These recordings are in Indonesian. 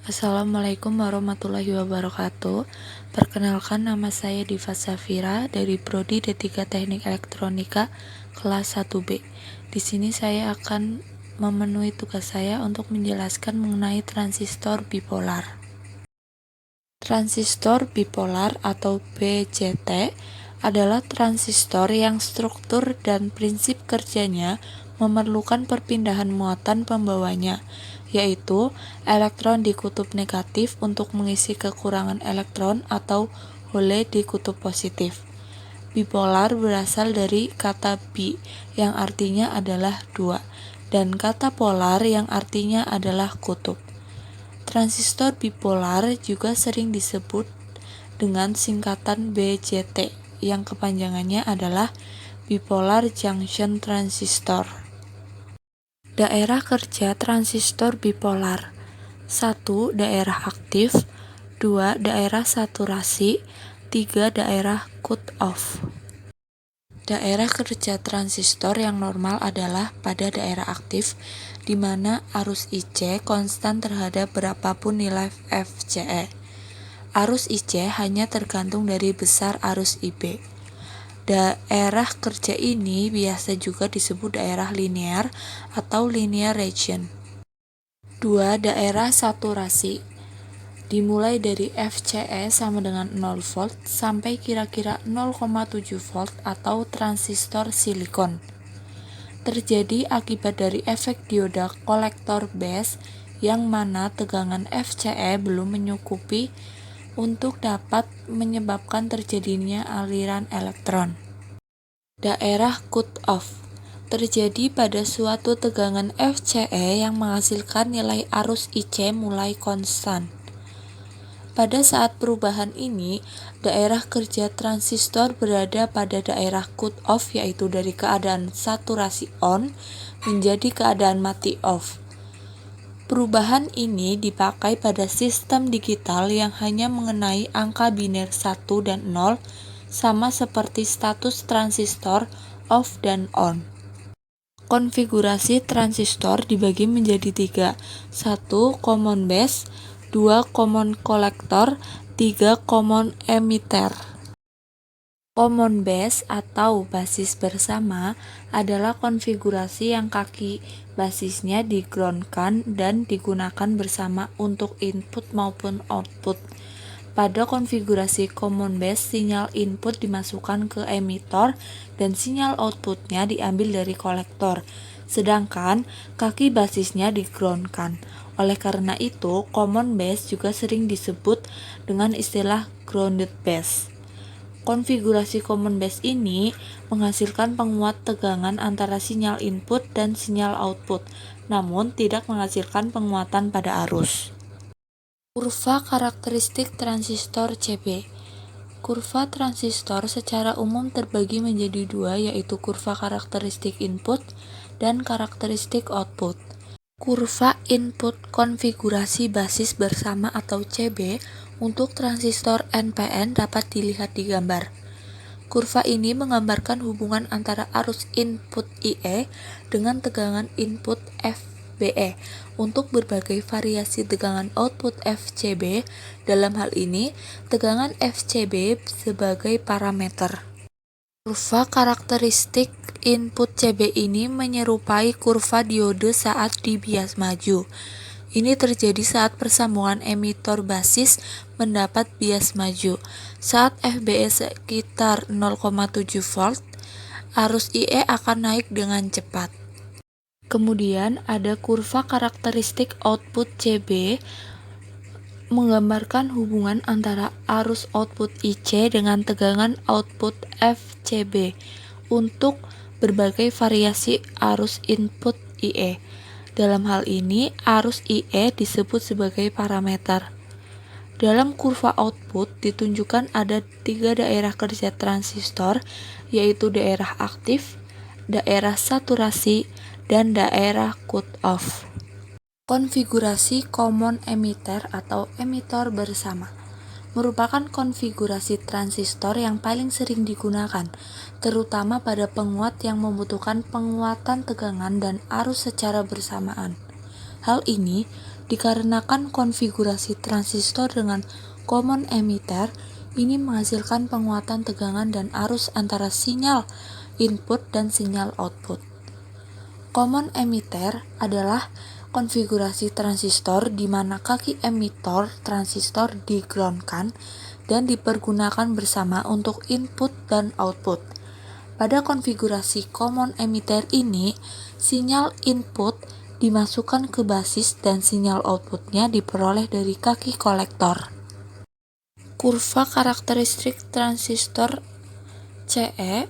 Assalamualaikum warahmatullahi wabarakatuh. Perkenalkan, nama saya Diva Safira dari Prodi D3 Teknik Elektronika kelas 1B. Di sini saya akan memenuhi tugas saya untuk menjelaskan mengenai transistor bipolar. Transistor bipolar atau BJT adalah transistor yang struktur dan prinsip kerjanya memerlukan perpindahan muatan pembawanya, yaitu elektron di kutub negatif untuk mengisi kekurangan elektron atau hole di kutub positif. Bipolar berasal dari kata bi yang artinya adalah dua, dan kata polar yang artinya adalah kutub. Transistor bipolar juga sering disebut dengan singkatan BJT yang kepanjangannya adalah Bipolar Junction Transistor. Daerah kerja transistor bipolar: 1. Daerah aktif, 2. Daerah saturasi, 3. Daerah cut-off. Daerah kerja transistor yang normal adalah pada daerah aktif, di mana arus IC konstan terhadap berapapun nilai FCE. Arus IC hanya tergantung dari besar arus IB. Daerah kerja ini biasa juga disebut daerah linear atau linear region. 2. Daerah saturasi dimulai dari FCE sama dengan 0 volt sampai kira-kira 0,7 volt atau transistor silikon. Terjadi akibat dari efek dioda kolektor base yang mana tegangan FCE belum mencukupi untuk dapat menyebabkan terjadinya aliran elektron. Daerah cut-off terjadi pada suatu tegangan FCE yang menghasilkan nilai arus IC mulai konstan. Pada saat perubahan ini, daerah kerja transistor berada pada daerah cut-off, yaitu dari keadaan saturasi on menjadi keadaan mati off. Perubahan ini dipakai pada sistem digital yang hanya mengenai angka biner 1 dan 0, sama seperti status transistor off dan on. Konfigurasi transistor dibagi menjadi 3, 1. Common base, 2. Common collector, 3. Common emitter. Common base atau basis bersama adalah konfigurasi yang kaki basisnya di-groundkan dan digunakan bersama untuk input maupun output. Pada konfigurasi common base, sinyal input dimasukkan ke emitor dan sinyal outputnya diambil dari kolektor, sedangkan kaki basisnya di-groundkan. Oleh karena itu, common base juga sering disebut dengan istilah grounded base. Konfigurasi common base ini menghasilkan penguat tegangan antara sinyal input dan sinyal output, namun tidak menghasilkan penguatan pada arus. Kurva karakteristik transistor CB. Kurva transistor secara umum terbagi menjadi dua, yaitu kurva karakteristik input dan karakteristik output. Kurva input konfigurasi basis bersama atau CB untuk transistor NPN dapat dilihat di gambar. Kurva ini menggambarkan hubungan antara arus input IE dengan tegangan input FBE untuk berbagai variasi tegangan output FCB. Dalam hal ini, tegangan FCB sebagai parameter. Kurva karakteristik input CB ini menyerupai kurva diode saat dibias maju. Ini terjadi saat persambungan emitor basis mendapat bias maju. Saat FBE sekitar 0,7 volt, arus IE akan naik dengan cepat. Kemudian ada kurva karakteristik output CB menggambarkan hubungan antara arus output IC dengan tegangan output FCB untuk berbagai variasi arus input IE. Dalam hal ini, arus IE disebut sebagai parameter. Dalam kurva output ditunjukkan ada 3 daerah kerja transistor, yaitu daerah aktif, daerah saturasi, dan daerah cut-off. Konfigurasi common emitter atau emitor bersama merupakan konfigurasi transistor yang paling sering digunakan, terutama pada penguat yang membutuhkan penguatan tegangan dan arus secara bersamaan. Hal ini Dikarenakan konfigurasi transistor dengan common emitter ini menghasilkan penguatan tegangan dan arus antara sinyal input dan sinyal output. Common emitter adalah konfigurasi transistor di mana kaki emitor transistor di-groundkan dan dipergunakan bersama untuk input dan output. Pada konfigurasi common emitter ini, sinyal input dimasukkan ke basis dan sinyal outputnya diperoleh dari kaki kolektor. Kurva karakteristik transistor CE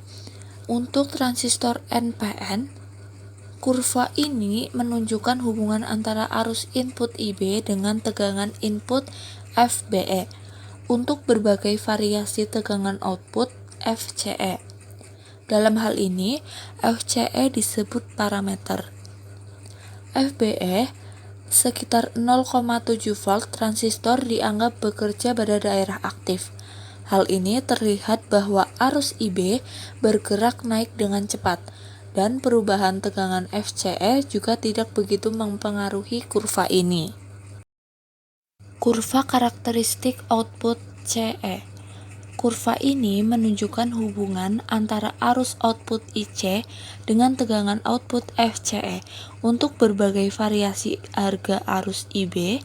untuk transistor NPN. Kurva ini menunjukkan hubungan antara arus input IB dengan tegangan input FBE untuk berbagai variasi tegangan output FCE. Dalam hal ini, FCE disebut parameter. FBE sekitar 0,7 volt transistor dianggap bekerja pada daerah aktif. Hal ini terlihat bahwa arus IB bergerak naik dengan cepat, dan perubahan tegangan FCE juga tidak begitu mempengaruhi kurva ini. Kurva karakteristik output CE. Kurva ini menunjukkan hubungan antara arus output IC dengan tegangan output FCE untuk berbagai variasi harga arus IB.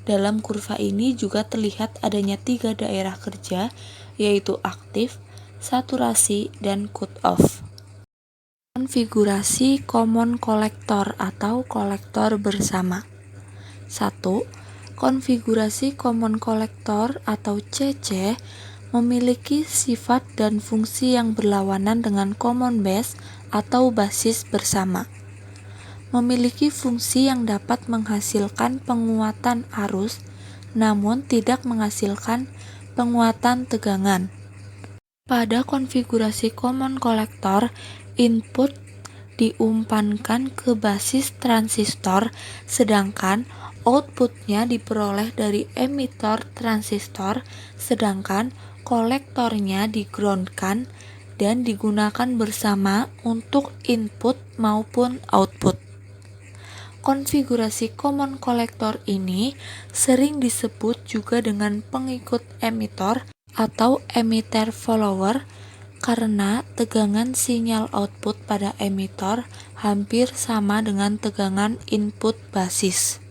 Dalam kurva ini juga terlihat adanya 3 daerah kerja, yaitu aktif, saturasi, dan cut-off. Konfigurasi common kolektor atau kolektor bersama. 1. Konfigurasi common kolektor atau CC memiliki sifat dan fungsi yang berlawanan dengan common base atau basis bersama. Memiliki fungsi yang dapat menghasilkan penguatan arus, namun tidak menghasilkan penguatan tegangan. Pada konfigurasi common kolektor, input diumpankan ke basis transistor, sedangkan outputnya diperoleh dari emitor transistor, sedangkan kolektornya di-groundkan dan digunakan bersama untuk input maupun output. Konfigurasi common kolektor ini sering disebut juga dengan pengikut emitor atau emitter follower karena tegangan sinyal output pada emitor hampir sama dengan tegangan input basis.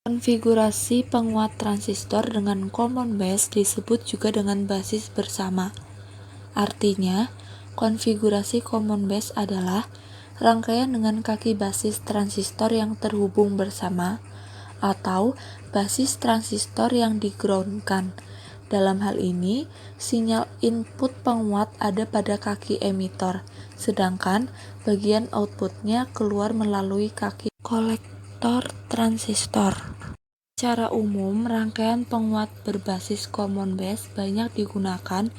Konfigurasi penguat transistor dengan common base disebut juga dengan basis bersama. Artinya, konfigurasi common base adalah rangkaian dengan kaki basis transistor yang terhubung bersama, atau basis transistor yang di-groundkan. Dalam hal ini, sinyal input penguat ada pada kaki emitor, sedangkan bagian outputnya keluar melalui kaki kolektor transistor. Secara umum, rangkaian penguat berbasis common base banyak digunakan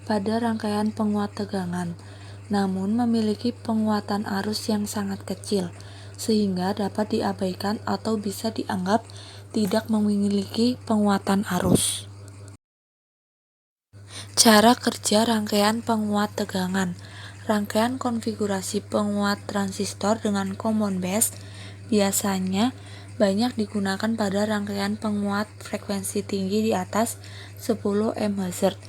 pada rangkaian penguat tegangan, namun memiliki penguatan arus yang sangat kecil, sehingga dapat diabaikan atau bisa dianggap tidak memiliki penguatan arus. Cara kerja rangkaian penguat tegangan. Rangkaian konfigurasi penguat transistor dengan common base biasanya banyak digunakan pada rangkaian penguat frekuensi tinggi di atas 10 MHz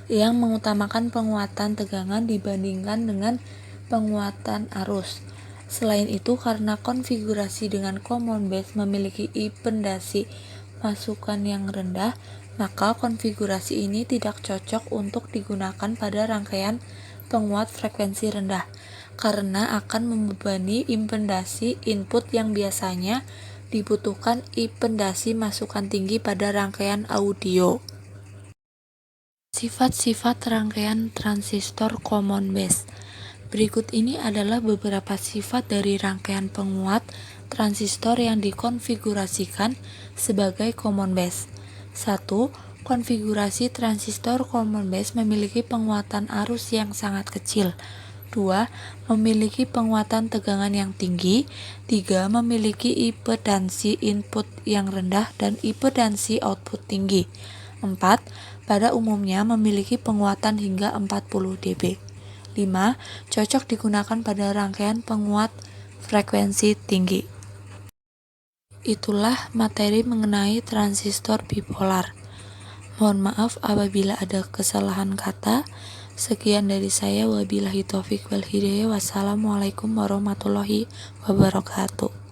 yang mengutamakan penguatan tegangan dibandingkan dengan penguatan arus. Selain itu, karena konfigurasi dengan common base memiliki impedasi masukan yang rendah, maka konfigurasi ini tidak cocok untuk digunakan pada rangkaian penguat frekuensi rendah karena akan membebani impedasi input yang biasanya dibutuhkan impedasi masukan tinggi pada rangkaian audio. Sifat-sifat rangkaian transistor common base. Berikut ini adalah beberapa sifat dari rangkaian penguat transistor yang dikonfigurasikan sebagai common base. 1. Konfigurasi transistor common base memiliki penguatan arus yang sangat kecil. 2. Memiliki penguatan tegangan yang tinggi. 3. Memiliki impedansi input yang rendah dan impedansi output tinggi. 4. Pada umumnya memiliki penguatan hingga 40 dB. 5. Cocok digunakan pada rangkaian penguat frekuensi tinggi. Itulah materi mengenai transistor bipolar. Mohon maaf apabila ada kesalahan kata. Sekian dari saya, wabillahi taufiq wal hidayah. Wassalamualaikum warahmatullahi wabarakatuh.